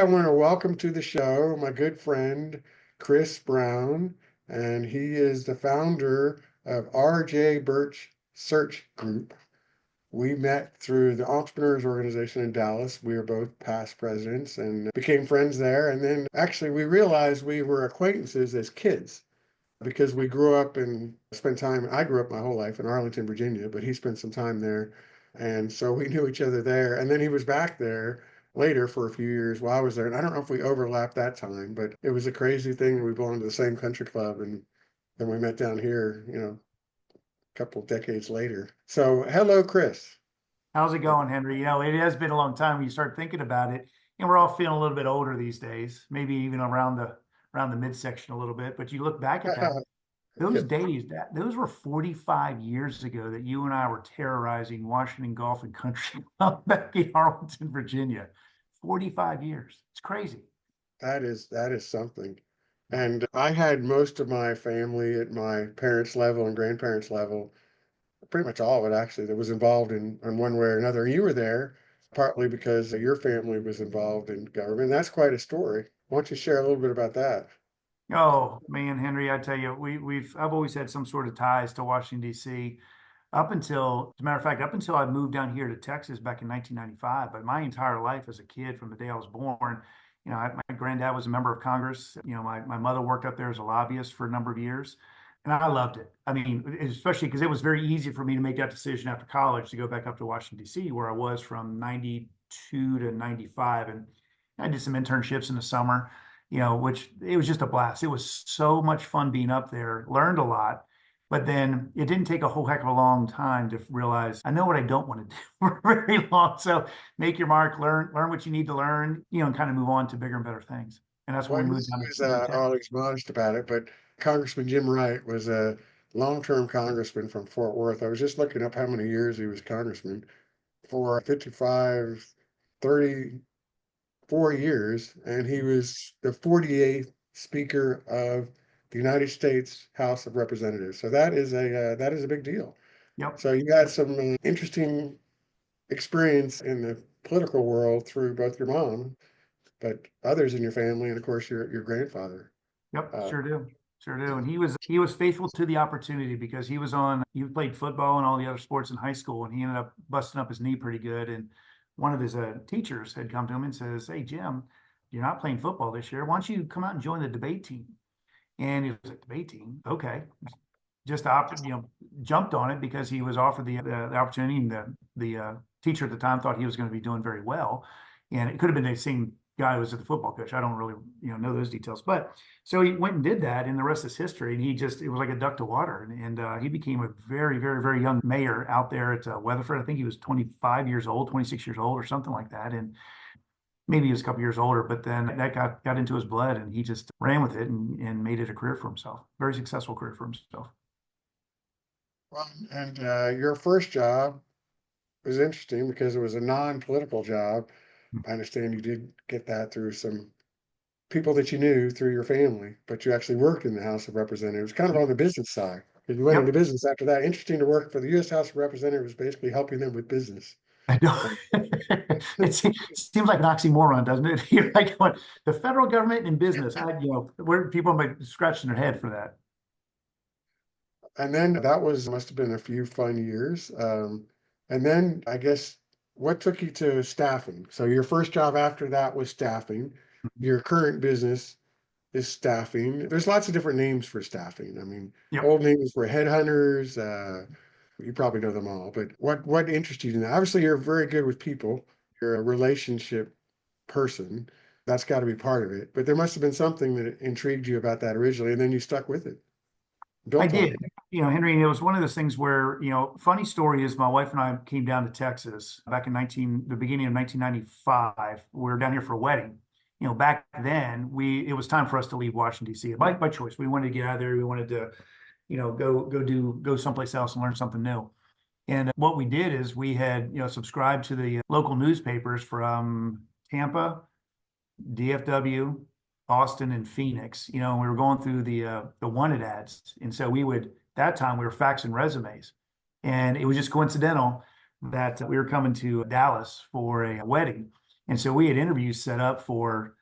want to welcome to the show my good friend, Chris Brown, and he is the founder of RJ Birch Search Group. We met through the Entrepreneurs Organization in Dallas. We were both past presidents and became friends there. And then actually, we realized we were acquaintances as kids because we grew up and spent time. I grew up my whole life in Arlington, Virginia, but he spent some time there. And so we knew each other there. And then he was back there later for a few years while I was there. And I don't know if we overlapped that time, but it was a crazy thing. We belonged to the same country club, and then we met down here, a couple of decades later. So hello, Chris. How's it going, Henry? It has been a long time when you start thinking about it, and we're all feeling a little bit older these days, maybe even around the midsection a little bit. But you look back at those days, those were 45 years ago that you and I were terrorizing Washington Golf and Country Club back in Arlington, Virginia. 45 years. It's crazy. That is something. And I had most of my family at my parents' level and grandparents' level, pretty much all of it actually, that was involved in one way or another. You were there partly because your family was involved in government. That's quite a story. Why don't you share a little bit about that? Oh man, Henry, I tell you, I've always had some sort of ties to Washington, D.C. As a matter of fact, up until I moved down here to Texas back in 1995. But my entire life as a kid, from the day I was born, my granddad was a member of Congress. My mother worked up there as a lobbyist for a number of years. And I loved it. I mean, especially because it was very easy for me to make that decision after college to go back up to Washington, D.C., where I was from 92 to 95. And I did some internships in the summer, which it was just a blast. It was so much fun being up there, learned a lot. But then it didn't take a whole heck of a long time to realize I know what I don't want to do for very long. So make your mark, learn what you need to learn, and kind of move on to bigger and better things. And that's Well, when we this moved down was to Texas. always modest about it, but Congressman Jim Wright was a long-term congressman from Fort Worth. I was just looking up how many years he was congressman for 55, 34 years, and he was the 48th Speaker of the United States House of Representatives. So that is a big deal. Yep. So you had some interesting experience in the political world through both your mom, but others in your family, and of course your grandfather. Yep, Uh, sure do. Sure do. And he was faithful to the opportunity because he played football and all the other sports in high school, and he ended up busting up his knee pretty good. And one of his teachers had come to him and says, "Hey, Jim, you're not playing football this year. Why don't you come out and join the debate team?" And he was like, "Debate team? Okay." Just jumped on it because he was offered the opportunity, and the teacher at the time thought he was going to be doing very well. And it could have been the same guy who was at the football coach. I don't really, know those details. But so he went and did that, and the rest is history. And it was like a duck to water. And he became a very, very, very young mayor out there at Weatherford. I think he was 25 years old, 26 years old, or something like that. And maybe he was a couple years older, but then that got into his blood, and he just ran with it and made it a career for himself. Very successful career for himself. well, and your first job was interesting because it was a non-political job. I understand you did get that through some people that you knew through your family, but you actually worked in the House of Representatives, kind of on the business side. Because you went into Yep. business after that. Interesting to work for the U.S. House of Representatives, basically helping them with business. I And, don't. It seems like an oxymoron, doesn't it? You're like going, the federal government and business. Where people might be scratching their head for that. and then that must have been a few fun years. And then I guess what took you to staffing? So your first job after that was staffing. Your current business is staffing. There's lots of different names for staffing. I mean, Yep. old names for headhunters. You probably know them all, but what interests you in that? Obviously, you're very good with people. You're a relationship person. That's got to be part of it. But there must have been something that intrigued you about that originally, and then you stuck with it, I built on did. it. Henry, and it was one of those things where, funny story is my wife and I came down to Texas back in the beginning of 1995. We were down here for a wedding. Back then it was time for us to leave Washington, D.C. by choice. We wanted to get out of there. We wanted to, go someplace else and learn something new. And what we did is we had, subscribed to the local newspapers from Tampa, DFW, Austin, and Phoenix. We were going through the wanted ads, and so that time we were faxing resumes, and it was just coincidental that we were coming to Dallas for a wedding, and so we had interviews set up for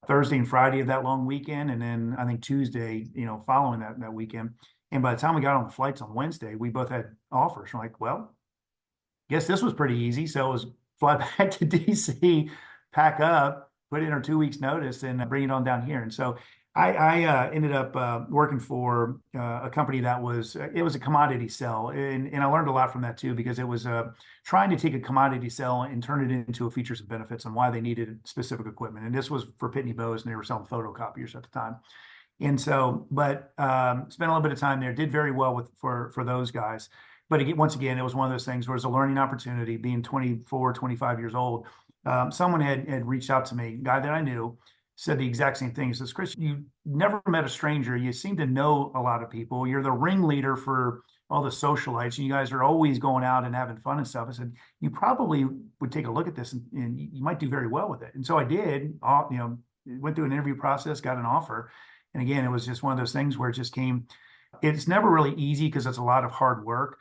Thursday and Friday of that long weekend, and then I think Tuesday, following that weekend. And by the time we got on the flights on Wednesday, we both had offers. We're like, well, guess this was pretty easy. So it was fly back to DC, pack up, put in our 2 weeks notice, and bring it on down here. And so I ended up working for a company that was it was a commodity sell, and I learned a lot from that too, because it was trying to take a commodity sell and turn it into a features and benefits and why they needed specific equipment. And this was for Pitney Bowes, and they were selling photocopiers at the time. And so, but spent a little bit of time there, did very well for those guys. But again, once again, it was one of those things where it was a learning opportunity. Being 24, 25 years old, someone had reached out to me, a guy that I knew, said the exact same thing. He says, Chris, you never met a stranger. You seem to know a lot of people. You're the ringleader for all the socialites. You guys are always going out and having fun and stuff. I said, you probably would take a look at this, and you might do very well with it. And so I did, went through an interview process, got an offer. And again, it was just one of those things where it just came. It's never really easy because it's a lot of hard work.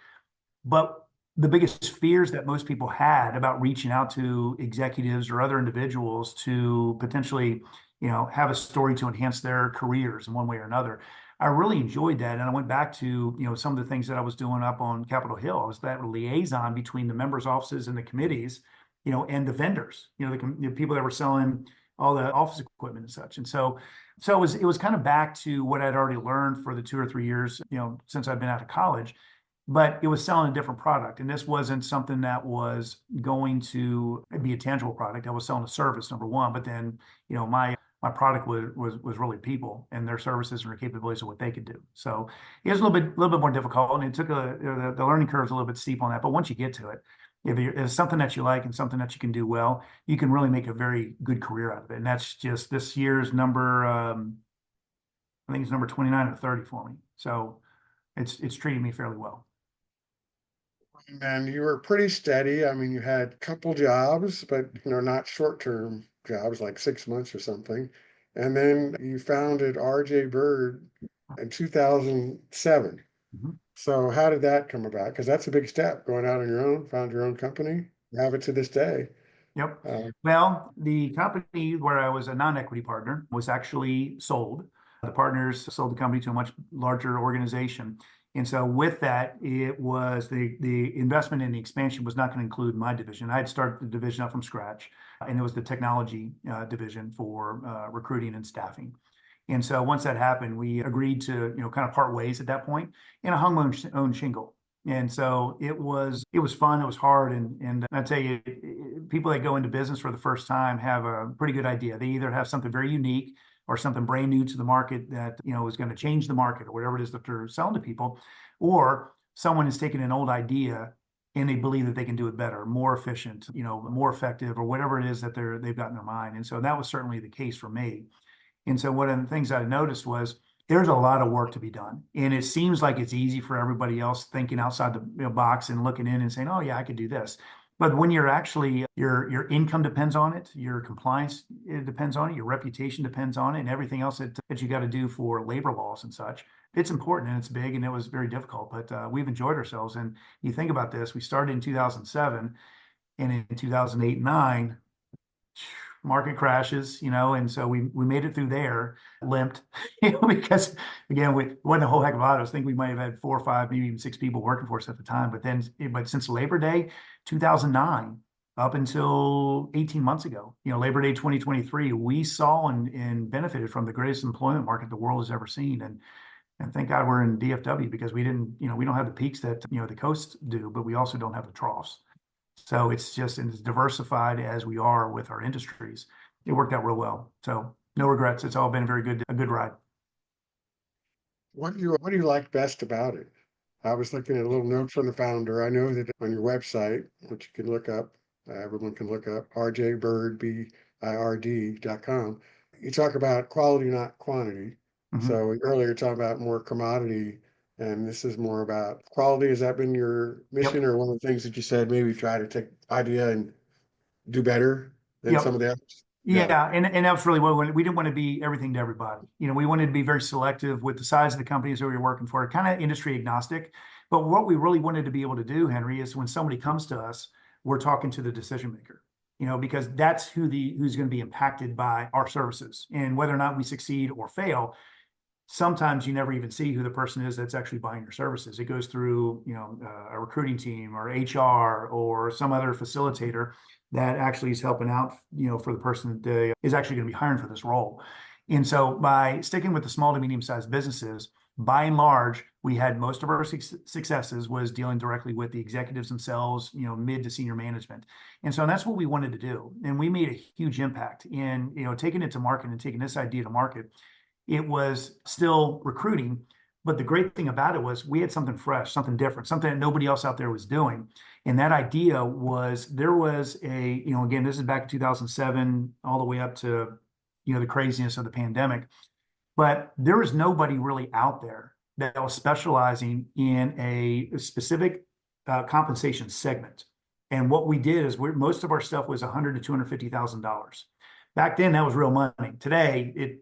But the biggest fears that most people had about reaching out to executives or other individuals to potentially, have a story to enhance their careers in one way or another. I really enjoyed that. And I went back to, some of the things that I was doing up on Capitol Hill. I was that liaison between the members' offices and the committees, and the vendors, the people that were selling all the office equipment and such. And so it was kind of back to what I'd already learned for the 2 or 3 years, since I've been out of college. But it was selling a different product. And this wasn't something that was going to be a tangible product. I was selling a service, number one. But then, my product was really people and their services and their capabilities of what they could do. So it was a little bit more difficult, and it took the learning curve is a little bit steep on that. But once you get to it, if it's something that you like and something that you can do well, you can really make a very good career out of it. And that's just this year's number. I think it's number 29 or 30 for me. So it's treating me fairly well. And you were pretty steady. I mean, you had a couple jobs, but not short-term jobs, like 6 months or something. And then you founded RJ Byrd in 2007. Mhm. So how did that come about? Because that's a big step, going out on your own, found your own company, have it to this day. Yep. Uh, Well, the company where I was a non-equity partner was actually sold. The partners sold the company to a much larger organization. And so with that, it was the investment in the expansion was not going to include my division. I had started the division up from scratch, and it was the technology division for recruiting and staffing. And so once that happened, we agreed to, kind of part ways at that point, and I hung my own shingle. And so it was fun, it was hard. And I tell you, people that go into business for the first time have a pretty good idea. They either have something very unique or something brand new to the market that, is going to change the market or whatever it is that they're selling to people, or someone is taking an old idea and they believe that they can do it better, more efficient, more effective, or whatever it is that they've got in their mind. And so that was certainly the case for me. And so one of the things I noticed was there's a lot of work to be done. And it seems like it's easy for everybody else thinking outside the box and looking in and saying, oh yeah, I could do this. But when you're actually, your income depends on it, your compliance, it depends on it, your reputation depends on it, and everything else that you got to do for labor laws and such. It's important and it's big, and it was very difficult, but we've enjoyed ourselves. And you think about this, we started in 2007, and in 2008 and 9, market crashes, and so we made it through there, limped, because again, we wasn't a whole heck of a lot. I think we might have had 4 or 5, maybe even 6 people working for us at the time. But since Labor Day, 2009, up until 18 months ago, Labor Day 2023, we saw and benefited from the greatest employment market the world has ever seen. And thank God we're in DFW, because we didn't, we don't have the peaks that, the coasts do, but we also don't have the troughs. So it's just as diversified as we are with our industries. It worked out real well. So no regrets. It's all been a good ride. what do you like best about it? I was looking at a little note from the founder. I know that on your website, which you can look up, everyone can look up, rjbird.com. You talk about quality, not quantity. Mhm. So earlier you talked about more commodity, and this is more about quality. Has that been your mission, Yep. or one of the things that you said, maybe try to take idea and do better than some Yep. of the others? Yeah. Yeah, and that was really what we didn't want to be everything to everybody. We wanted to be very selective with the size of the companies that we were working for, kind of industry agnostic. But what we really wanted to be able to do, Henry, is when somebody comes to us, we're talking to the decision maker. because that's who's going to be impacted by our services. And whether or not we succeed or fail, sometimes you never even see who the person is that's actually buying your services. It goes through, a recruiting team or HR or some other facilitator that actually is helping out, for the person that is actually going to be hiring for this role. And so by sticking with the small to medium-sized businesses, by and large, we had most of our successes was dealing directly with the executives themselves, mid to senior management. And so that's what we wanted to do. And we made a huge impact in, taking it to market and taking this idea to market. It was still recruiting, but the great thing about it was we had something fresh, something different, something that nobody else out there was doing. And that idea was there was again, this is back in 2007, all the way up to, the craziness of the pandemic. But there was nobody really out there that was specializing in a specific compensation segment. And what we did is most of our stuff was $100,000 to $250,000. Back then, that was real money. Today,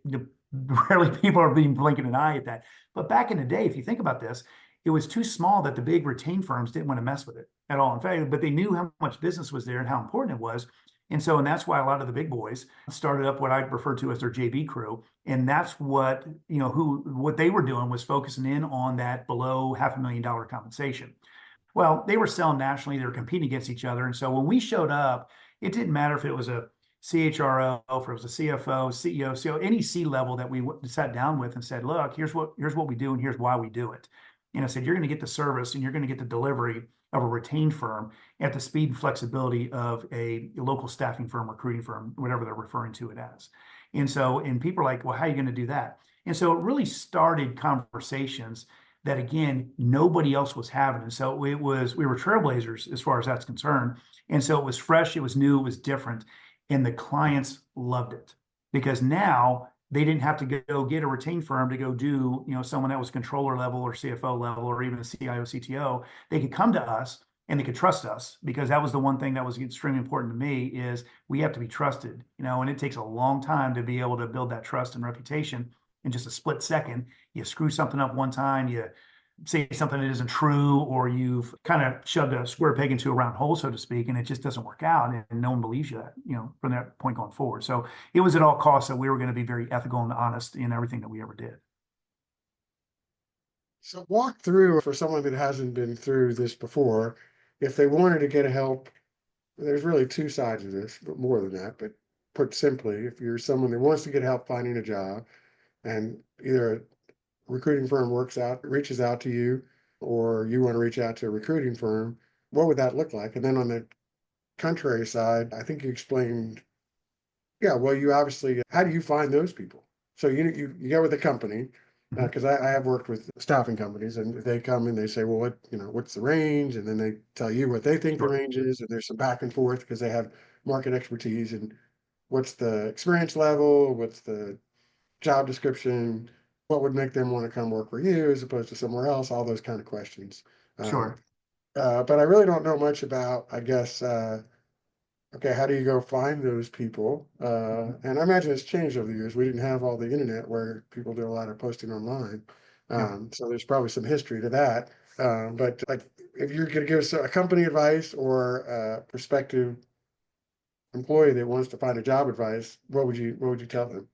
rarely people are being blinking an eye at that. But back in the day, if you think about this, it was too small that the big retained firms didn't want to mess with it at all. In fact, but they knew how much business was there and how important it was. And that's why a lot of the big boys started up what I refer to as their JV crew. And that's what, what they were doing was focusing in on that below $500,000 compensation. Well, they were selling nationally, they were competing against each other. And so when we showed up, it didn't matter if it was a CHRO, if it was a CFO, CEO, CEO, any C level that we sat down with and said, look, here's what we do and here's why we do it. And I said, you're going to get the service and you're going to get the delivery of a retained firm at the speed and flexibility of a local staffing firm, recruiting firm, whatever they're referring to it as. And people are like, well, how are you going to do that? And so it really started conversations that, again, nobody else was having. And so we were trailblazers as far as that's concerned. And so it was fresh, it was new, it was different. And the clients loved it because now they didn't have to go get a retained firm to go do, someone that was controller level or CFO level or even a CIO, CTO. They could come to us and they could trust us because that was the one thing that was extremely important to me is we have to be trusted, and it takes a long time to be able to build that trust and reputation in just a split second. You screw something up one time, you say something that isn't true, or you've kind of shoved a square peg into a round hole, so to speak, and it just doesn't work out, and no one believes you that, from that point going forward. So it was at all costs that we were going to be very ethical and honest in everything that we ever did. So walk through for someone that hasn't been through this before, if they wanted to get help, there's really two sides of this, but more than that. But put simply, if you're someone that wants to get help finding a job and either a recruiting firm reaches out to you, or you want to reach out to a recruiting firm, what would that look like? And then on the contrary side, I think you explained, yeah, well, you obviously, how do you find those people? So you go with a company, because I have worked with staffing companies, and they come and they say, well, what's the range? And then they tell you what they think the range is, and there's some back and forth because they have market expertise and what's the experience level, what's the job description, what would make them want to come work for you as opposed to somewhere else, all those kind of questions. Sure. But I really don't know much about, I guess, okay, how do you go find those people? And I imagine it's changed over the years. We didn't have all the internet where people do a lot of posting online. So there's probably some history to that. But like, if you're going to give us a company advice or a prospective employee that wants to find a job advice, what would you tell them?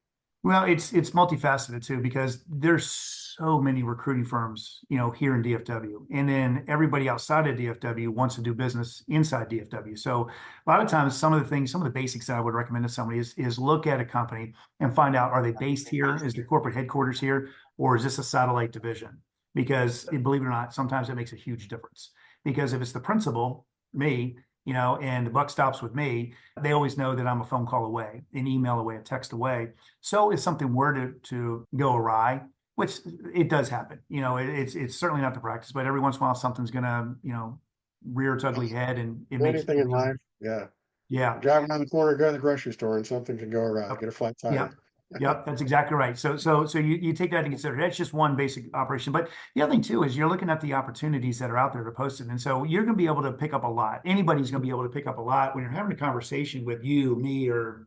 Well, it's multifaceted too, because there's so many recruiting firms, here in DFW, and then everybody outside of DFW wants to do business inside DFW. So a lot of times, some of the basics that I would recommend to somebody is look at a company and find out, are they based here? Is the corporate headquarters here, or is this a satellite division? Because believe it or not, sometimes it makes a huge difference. Because if it's the principal, me, and the buck stops with me, they always know that I'm a phone call away, an email away, a text away. So if something were to go awry, which it does happen, it's certainly not the practice, but every once in a while something's gonna, rear its ugly head, and it makes Anything in life, yeah. Yeah. Driving around the corner, go to the grocery store, and something can go awry. Get a flat Yeah. tire. Yep, that's exactly right. So you take that into consideration. That's just one basic operation. But the other thing too is you're looking at the opportunities that are out there to post it. And so you're going to be able to pick up a lot. Anybody's going to be able to pick up a lot when you're having a conversation with you, me, or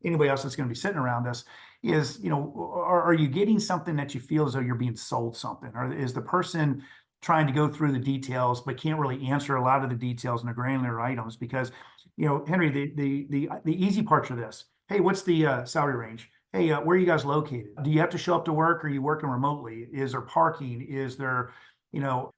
anybody else that's going to be sitting around us. Is are you getting something that you feel as though you're being sold something, or is the person trying to go through the details, but can't really answer a lot of the details and the granular items because, Henry, the easy parts are this. Hey, what's the salary range? Hey, where are you guys located? Do you have to show up to work? Or are you working remotely? Is there parking? Is there,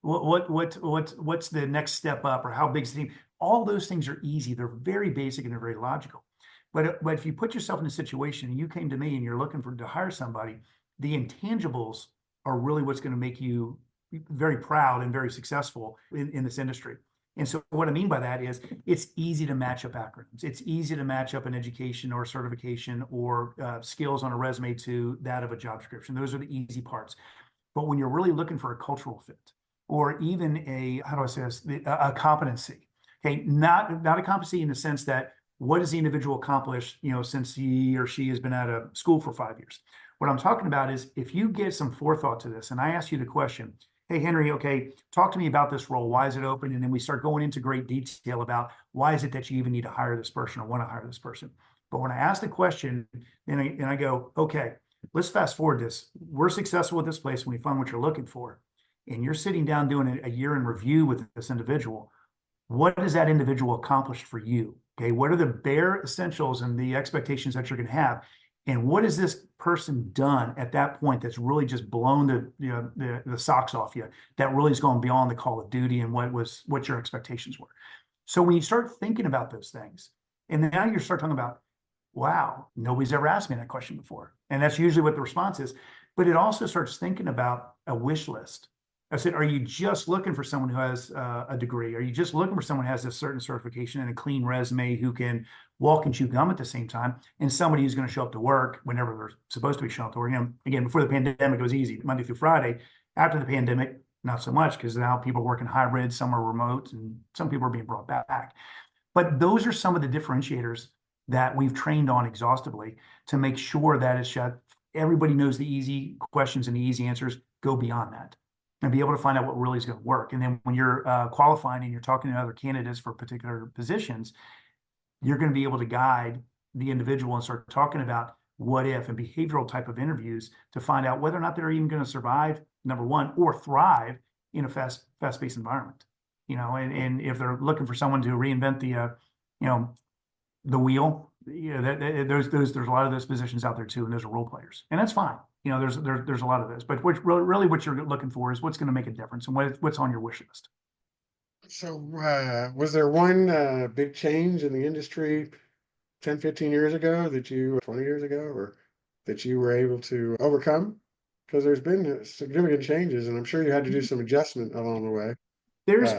what's the next step up, or how big's the team? All those things are easy. They're very basic and they're very logical. But if you put yourself in a situation and you came to me and you're looking to hire somebody, the intangibles are really what's going to make you very proud and very successful in this industry. And so what I mean by that is it's easy to match up acronyms. It's easy to match up an education or certification or skills on a resume to that of a job description. Those are the easy parts. But when you're really looking for a cultural fit or even how do I say this, a competency, okay, not a competency in the sense that what has the individual accomplished, since he or she has been out of school for 5 years. What I'm talking about is if you get some forethought to this, and I ask you the question, hey, Henry, okay, talk to me about this role. Why is it open? And then we start going into great detail about why is it that you even need to hire this person or want to hire this person. But when I ask the question and I go, okay, let's fast forward this. We're successful with this place when we find what you're looking for. And you're sitting down doing a year in review with this individual. What has that individual accomplished for you? Okay, what are the bare essentials and the expectations that you're going to have? And what has this person done at that point that's really just blown the socks off you, that really has gone beyond the call of duty and what your expectations were? So when you start thinking about those things, and then now you start talking about, wow, nobody's ever asked me that question before. And that's usually what the response is. But it also starts thinking about a wish list. I said, are you just looking for someone who has a degree? Are you just looking for someone who has a certain certification and a clean resume who can walk and chew gum at the same time, and somebody who's going to show up to work whenever they're supposed to be showing up to work? Again, before the pandemic, it was easy, Monday through Friday. After the pandemic, not so much, because now people are working hybrid, some are remote, and some people are being brought back. But those are some of the differentiators that we've trained on exhaustively to make sure that it's shut. Everybody knows the easy questions and the easy answers. Go beyond that and be able to find out what really is going to work. And then when you're qualifying and you're talking to other candidates for particular positions, you're going to be able to guide the individual and start talking about what if and behavioral type of interviews to find out whether or not they're even going to survive, number one, or thrive in a fast-paced environment. And if they're looking for someone to reinvent the wheel, there's a lot of those positions out there too, and those are role players, and that's fine. There's a lot of those, but really what you're looking for is what's going to make a difference and what's on your wish list. So, was there one big change in the industry 10, 15 years ago 20 years ago, or that you were able to overcome? Because there's been significant changes, and I'm sure you had to do some adjustment along the way. There's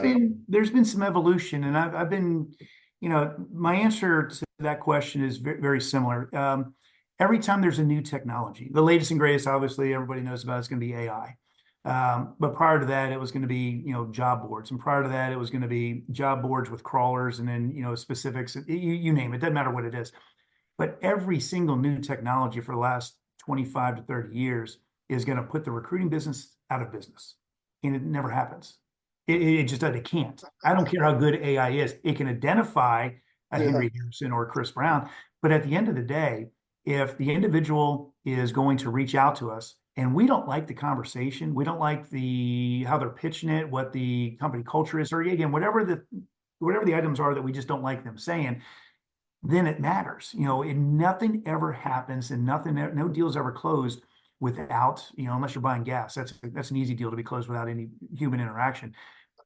been some evolution, and I've been, my answer to that question is very, very similar. Every time there's a new technology, the latest and greatest, obviously, everybody knows about, is going to be AI. But prior to that, it was going to be, job boards. And prior to that, it was going to be job boards with crawlers and then, specifics, you name it, doesn't matter what it is. But every single new technology for the last 25 to 30 years is going to put the recruiting business out of business. And it never happens. It just doesn't, it can't. I don't care how good AI is. It can identify a Henry Harrison or Chris Brown. But at the end of the day, if the individual is going to reach out to us and we don't like the conversation, we don't like how they're pitching it, what the company culture is, or again, whatever the items are that we just don't like them saying, then it matters. Nothing ever happens and no deal's ever closed without, unless you're buying gas. That's an easy deal to be closed without any human interaction.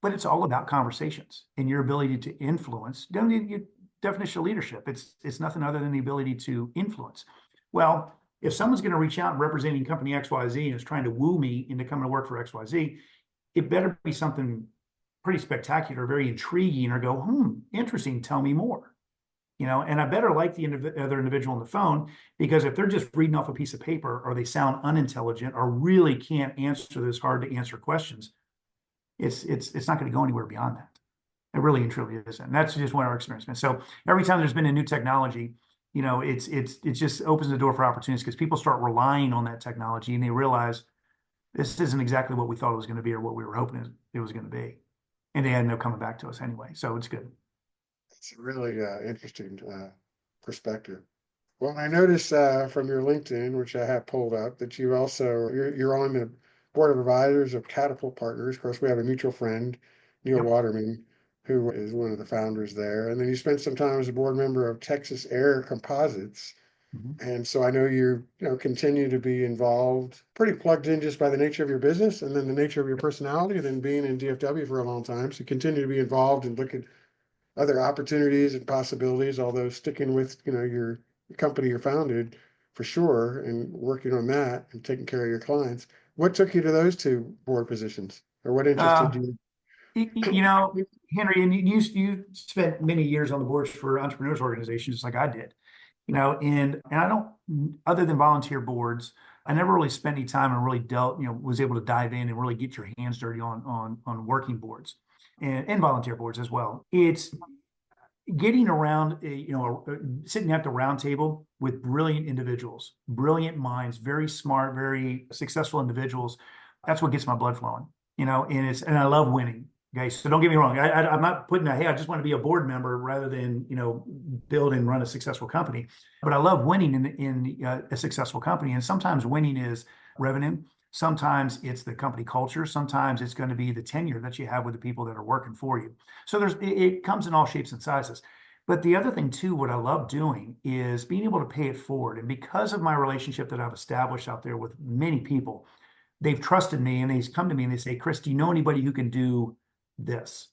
But it's all about conversations and your ability to influence. Your definition of leadership, it's nothing other than the ability to influence. Well, if someone's going to reach out and representing company XYZ and is trying to woo me into coming to work for XYZ, it better be something pretty spectacular, very intriguing, or go, interesting, tell me more. And I better like the other individual on the phone, because if they're just reading off a piece of paper, or they sound unintelligent, or really can't answer those hard to answer questions, it's not going to go anywhere beyond that. It really and truly isn't. And that's just one of our experiences. So every time there's been a new technology, it just opens the door for opportunities, because people start relying on that technology and they realize this isn't exactly what we thought it was going to be or what we were hoping it was going to be. And they had no coming back to us anyway. So it's good. It's a really interesting perspective. Well, I noticed from your LinkedIn, which I have pulled up, that you're on board of advisors of Catapult Partners. Of course, we have a mutual friend, Neil Yep. Waterman, who is one of the founders there. And then you spent some time as a board member of Texas Air Composites. Mhm. And so I know continue to be involved, pretty plugged in just by the nature of your business and then the nature of your personality, and then being in DFW for a long time. So continue to be involved and look at other opportunities and possibilities, although sticking with, your company you founded for sure and working on that and taking care of your clients. What took you to those two board positions, or what interested Uh, you? you know, Henry, and you spent many years on the boards for entrepreneurs organizations like I did, and I don't, other than volunteer boards, I never really spent any time and really dealt, was able to dive in and really get your hands dirty on working boards and volunteer boards as well. It's getting around sitting at the round table with brilliant individuals, brilliant minds, very smart, very successful individuals. That's what gets my blood flowing, and I love winning. Okay, so don't get me wrong. I'm not putting that, hey, I just want to be a board member rather than, build and run a successful company. But I love winning in a successful company. And sometimes winning is revenue. Sometimes it's the company culture. Sometimes it's going to be the tenure that you have with the people that are working for you. So it comes in all shapes and sizes. But the other thing too, what I love doing is being able to pay it forward. And because of my relationship that I've established out there with many people, they've trusted me and they've come to me and they say, Chris, do you know anybody who can do this?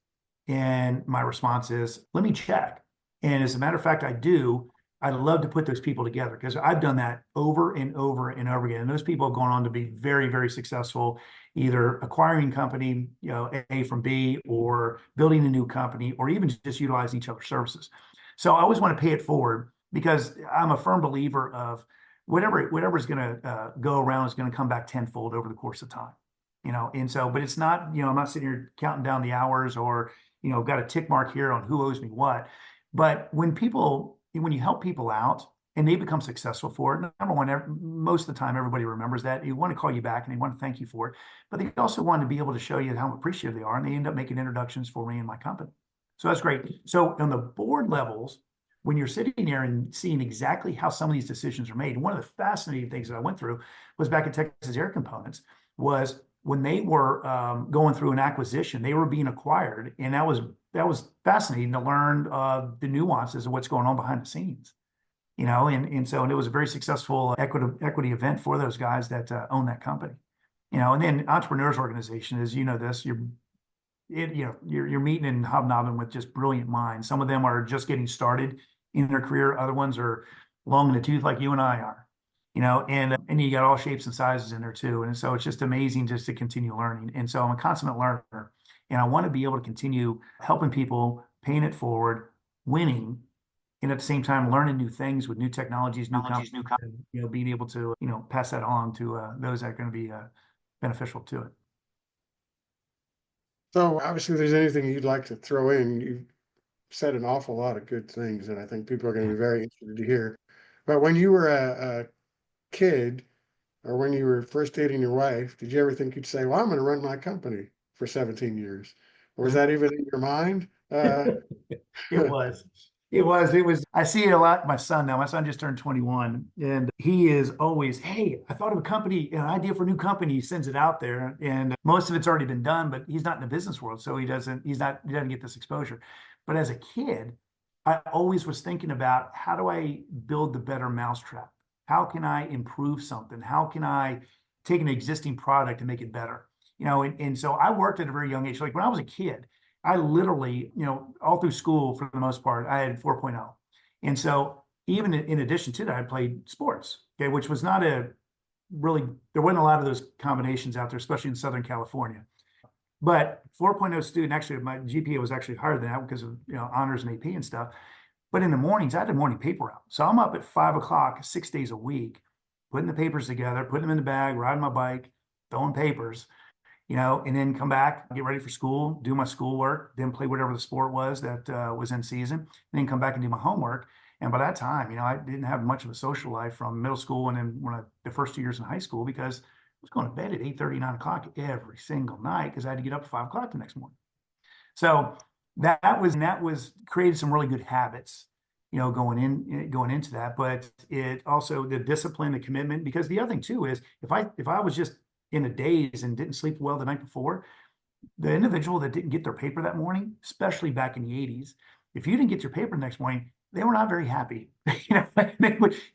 And my response is, let me check. And as a matter of fact, I do. I love to put those people together because I've done that over and over and over again. And those people have gone on to be very, very successful, either acquiring company, A from B, or building a new company, or even just utilizing each other's services. So I always want to pay it forward because I'm a firm believer of whatever's going to go around is going to come back tenfold over the course of time. And so, but it's not, I'm not sitting here counting down the hours or, got a tick mark here on who owes me what. But when you help people out and they become successful for it, number one, most of the time, everybody remembers that. They want to call you back and they want to thank you for it. But they also want to be able to show you how appreciative they are. And they end up making introductions for me and my company. So that's great. So on the board levels, when you're sitting there and seeing exactly how some of these decisions are made, one of the fascinating things that I went through was back at Texas Air Components was when they were going through an acquisition, they were being acquired, and that was fascinating to learn the nuances of what's going on behind the scenes. And it was a very successful equity event for those guys that own that company. And then entrepreneurs organization, as you know this, you're meeting and hobnobbing with just brilliant minds. Some of them are just getting started in their career. Other ones are long in the tooth like you and I are. And you got all shapes and sizes in there too. And so it's just amazing just to continue learning. And so I'm a consummate learner, and I want to be able to continue helping people, paying it forward, winning, and at the same time learning new things with new technologies, new companies, and, being able to pass that on to those that are going to be beneficial to it. So obviously, if there's anything you'd like to throw in, you've said an awful lot of good things, and I think people are going to be very interested to hear. But when you were a kid, or when you were first dating your wife, did you ever think you'd say, "Well, I'm going to run my company for 17 years"? Or was that even in your mind? It was. It was. I see it a lot. My son now. My son just turned 21, and he is always, "Hey, I thought of a company, an idea for a new company." He sends it out there, and most of it's already been done. But he's not in the business world, so he doesn't get this exposure. But as a kid, I always was thinking about how do I build the better mousetrap? How can I improve something? How can I take an existing product and make it better? And so I worked at a very young age. Like when I was a kid, I literally, all through school for the most part, I had 4.0. And so even in addition to that, I played sports, okay, which was not there wasn't a lot of those combinations out there, especially in Southern California. But 4.0 student, actually, my GPA was actually higher than that because of, honors and AP and stuff. But in the mornings, I had a morning paper out. So I'm up at 5 o'clock, 6 days a week, putting the papers together, putting them in the bag, riding my bike, throwing papers, and then come back, get ready for school, do my schoolwork, then play whatever the sport was that was in season, and then come back and do my homework. And by that time, I didn't have much of a social life from middle school and then the first 2 years in high school because I was going to bed at 8:30, 9 o'clock every single night because I had to get up at 5 o'clock the next morning. So that was created some really good habits, going into that. But it also the discipline, the commitment, because the other thing too is if I was just in a daze and didn't sleep well the night before, the individual that didn't get their paper that morning, especially back in the 80s, if you didn't get your paper the next morning, they were not very happy.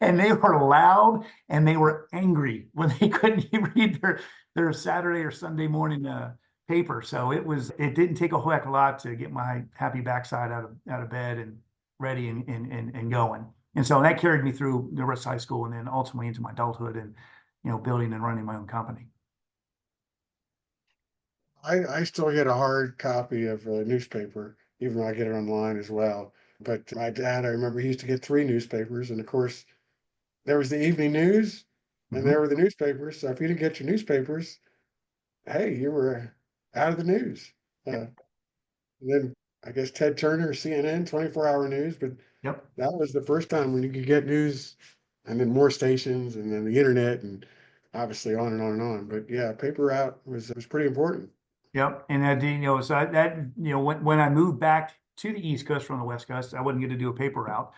And they were loud and they were angry when they couldn't read their Saturday or Sunday morning paper. So it didn't take a whole heck of a lot to get my happy backside out of bed and ready and going. And so that carried me through the rest of high school and then ultimately into my adulthood and building and running my own company. I still get a hard copy of a newspaper, even though I get it online as well. But my dad, I remember he used to get three newspapers, and of course, there was the evening news, and there Mhm. were the newspapers. So if you didn't get your newspapers, hey, you were out of the news. And then I guess Ted Turner, CNN, 24-hour news. But Yep. that was the first time when you could get news, and then more stations, and then the internet, and obviously on and on and on. But yeah, paper out was pretty important. Yep. And so that, when I moved back to the East Coast from the West Coast, I wasn't going to do a paper route.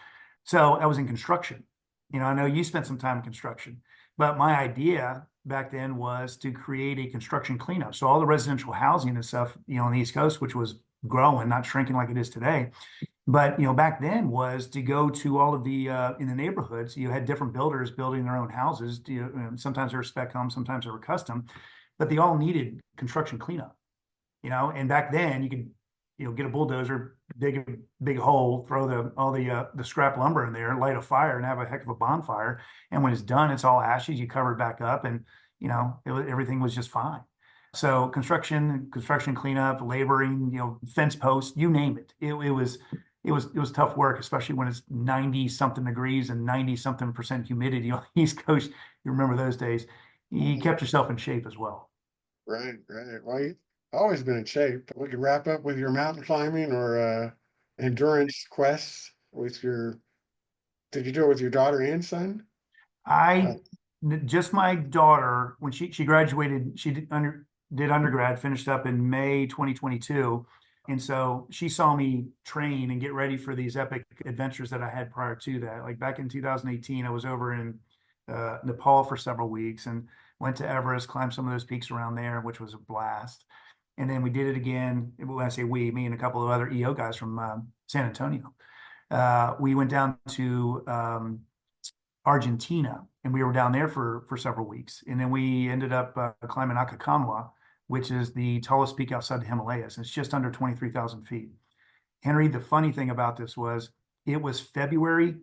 So I was in construction. I know you spent some time in construction, but my idea back then was to create a construction cleanup. So all the residential housing and stuff, on the East Coast, which was growing, not shrinking like it is today. But back then was to go to all of the in the neighborhoods. You had different builders building their own houses. Sometimes they were spec homes, sometimes they were custom, but they all needed construction cleanup. And back then you could, get a bulldozer, dig a big hole, throw all the scrap lumber in there, light a fire, and have a heck of a bonfire. And when it's done, it's all ashes. You cover it back up, and everything was just fine. So construction cleanup, laboring, fence posts, you name it. It was tough work, especially when it's 90 something degrees and 90 something percent humidity on the East Coast. You remember those days. You kept yourself in shape as well. Right, right. Well, you've always been in shape. We could wrap up with your mountain climbing or endurance quests with your. Did you do it with your daughter and son? Uh, I just my daughter when she graduated, she did undergrad, finished up in May 2022. And so she saw me train and get ready for these epic adventures that I had prior to that. Like back in 2018, I was over in Nepal for several weeks and went to Everest, climbed some of those peaks around there, which was a blast. And then we did it again. When I say we, me and a couple of other EO guys from San Antonio. We went down to Argentina, and we were down there for several weeks. And then we ended up climbing Aconcagua, which is the tallest peak outside the Himalayas. It's just under 23,000 feet. Henry, the funny thing about this was it was February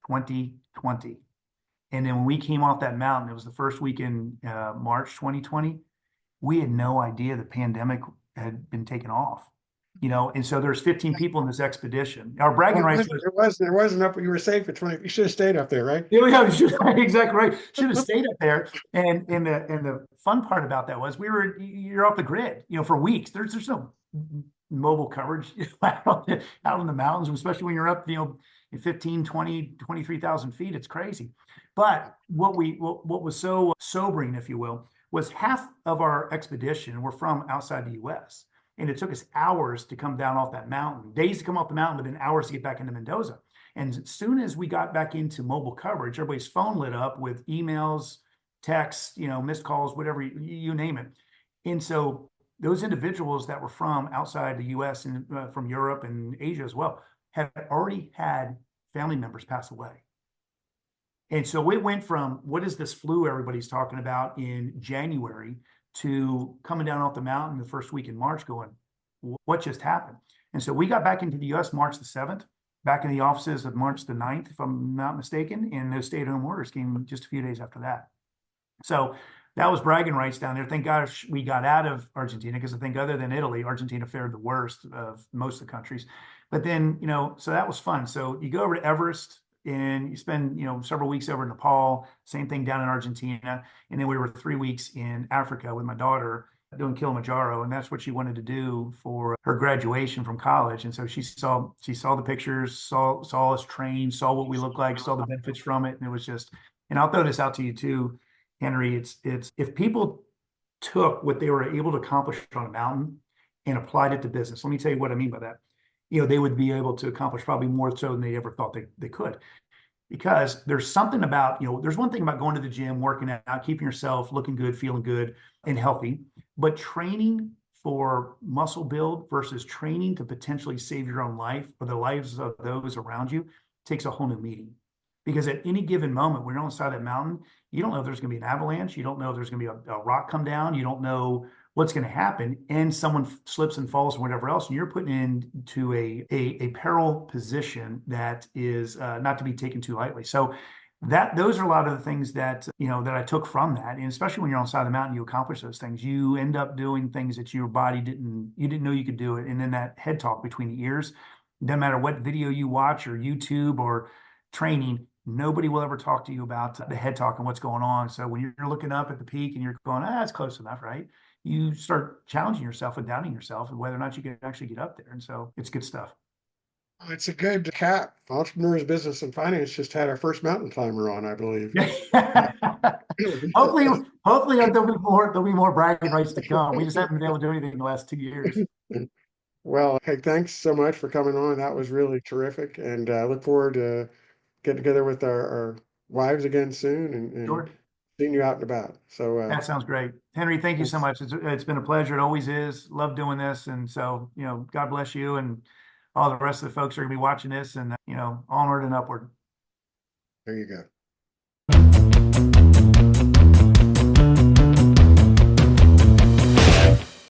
2020. And then when we came off that mountain, it was the first week in March 2020. We had no idea the pandemic had been taken off. And so there's 15 people in this expedition. Our bragging well, rights there wasn't up. You were safe at 20. You should have stayed up there, right? yeah, exactly right. Should have stayed up there. And the fun part about that was you're off the grid, for weeks. There's no mobile coverage out in the mountains, especially when you're up, 15, 20, 23,000 feet. It's crazy. But what was so sobering, if you will, was half of our expedition were from outside the US. And it took us hours to come down off that mountain, days to come off the mountain, but then hours to get back into Mendoza. And as soon as we got back into mobile coverage, everybody's phone lit up with emails, texts, missed calls, whatever, you name it. And so those individuals that were from outside the US and from Europe and Asia as well had already had family members pass away. And so it went from what is this flu everybody's talking about in January to coming down off the mountain the first week in March going, what just happened? And so we got back into the US March the 7th, back in the offices of March the 9th, if I'm not mistaken, and those stay-at-home orders came just a few days after that. So that was bragging rights down there. Thank God we got out of Argentina because I think other than Italy, Argentina fared the worst of most of the countries. But then, so that was fun. So you go over to Everest and you spend, several weeks over in Nepal, same thing down in Argentina. And then we were 3 weeks in Africa with my daughter doing Kilimanjaro, and that's what she wanted to do for her graduation from college. And so she saw the pictures, saw us train, saw what we look like, saw the benefits from it. And it was just, and I'll throw this out to you too, Henry, it's if people took what they were able to accomplish on a mountain and applied it to business, let me tell you what I mean by that. They would be able to accomplish probably more so than they ever thought they could. because there's something about, there's one thing about going to the gym, working out, keeping yourself looking good, feeling good and healthy, but training for muscle build versus training to potentially save your own life or the lives of those around you takes a whole new meaning. Because at any given moment, when you're on the side of that mountain, you don't know if there's going to be an avalanche. You don't know if there's going to be a rock come down. You don't know what's going to happen. And someone slips and falls or whatever else, and you're put into a peril position that is not to be taken too lightly. So those are a lot of the things that, that I took from that. And especially when you're on the side of the mountain, you accomplish those things. You end up doing things that your body you didn't know you could do it. And then that head talk between the ears, doesn't matter what video you watch or YouTube or training, nobody will ever talk to you about the head talk and what's going on. So when you're looking up at the peak and you're going, it's close enough, right? You start challenging yourself and doubting yourself and whether or not you can actually get up there. And so it's good stuff. It's a good cap. Entrepreneurs, Business, and Finance just had our first mountain climber on, I believe. hopefully there'll be more bragging rights to come. We just haven't been able to do anything in the last 2 years. Well, hey, thanks so much for coming on. That was really terrific. And I look forward to getting together with our wives again soon and Sure. seeing you out and about. So that sounds great. Henry, thank you so much. It's been a pleasure. It always is. Love doing this. And so, God bless you and all the rest of the folks who are going to be watching this and, onward and upward. There you go.